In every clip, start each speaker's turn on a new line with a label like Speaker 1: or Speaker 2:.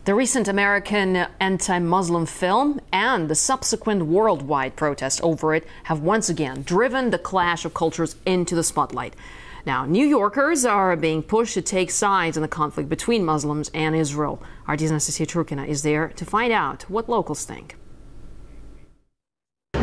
Speaker 1: The recent American anti-Muslim film and the subsequent worldwide protest over it have once again driven the clash of cultures into the spotlight. Now, New Yorkers are being pushed to take sides in the conflict between Muslims and Israel. Our Anastasia Churkina is there to find out what locals think.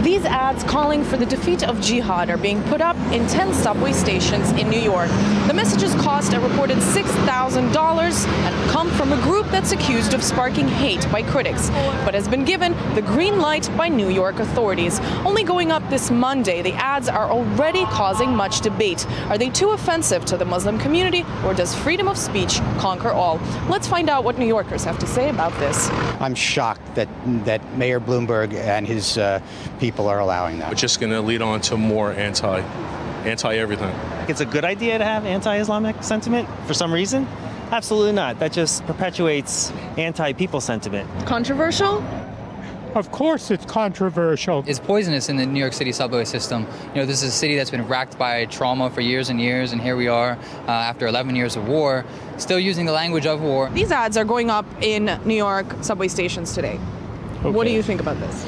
Speaker 2: These ads calling for the defeat of jihad are being put up in 10 subway stations in New York. The messages cost a reported $6,000 and come from a group that's accused of sparking hate by critics, but has been given the green light by New York authorities. Only going up this Monday, the ads are already causing much debate. Are they too offensive to the Muslim community, or does freedom of speech conquer all? Let's find out what New Yorkers have to say about this.
Speaker 3: I'm shocked that Mayor Bloomberg and his people are allowing that.
Speaker 4: It's just going to lead on to more anti-everything.
Speaker 5: It's a good idea to have anti-Islamic sentiment for some reason? Absolutely not. That just perpetuates anti-people sentiment.
Speaker 2: Controversial?
Speaker 6: Of course it's controversial.
Speaker 7: It's poisonous in the New York City subway system. You know, this is a city that's been racked by trauma for years and years, and here we are after 11 years of war, still using the language of war.
Speaker 2: These ads are going up in New York subway stations today. Okay. What do you think about this?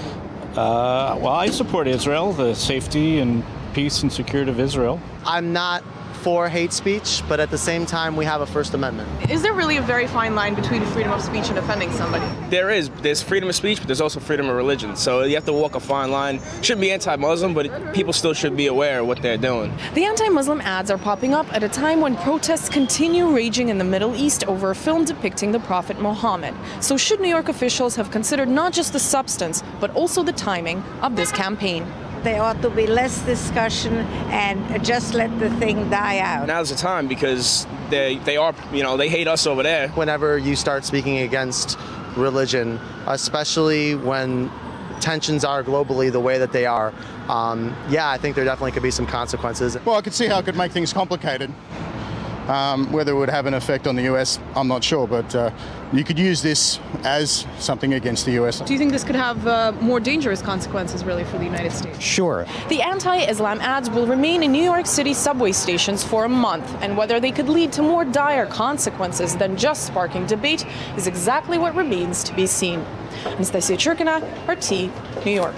Speaker 8: Well, I support Israel, the safety and peace and security of Israel.
Speaker 9: I'm not for hate speech, but at the same time, we have a First Amendment.
Speaker 2: Is there really a very fine line between freedom of speech and offending somebody?
Speaker 10: There's freedom of speech, but there's also freedom of religion. So you have to walk a fine line. Shouldn't be anti-Muslim, but people still should be aware of what they're doing.
Speaker 2: The anti-Muslim ads are popping up at a time when protests continue raging in the Middle East over a film depicting the Prophet Muhammad. So should New York officials have considered not just the substance, but also the timing of this campaign?
Speaker 11: There ought to be less discussion and just let the thing die out.
Speaker 10: Now's the time, because they are, they hate us over there.
Speaker 9: Whenever you start speaking against religion, especially when tensions are globally the way that they are, yeah, I think there definitely could be some consequences.
Speaker 12: Well, I could see how it could make things complicated. Whether it would have an effect on the US, I'm not sure, but you could use this as something against the US.
Speaker 2: Do you think this could have more dangerous consequences, really, for the United States?
Speaker 3: Sure.
Speaker 2: The anti-Islam ads will remain in New York City subway stations for a month, and whether they could lead to more dire consequences than just sparking debate is exactly what remains to be seen. Anastasia Churkina, RT, New York.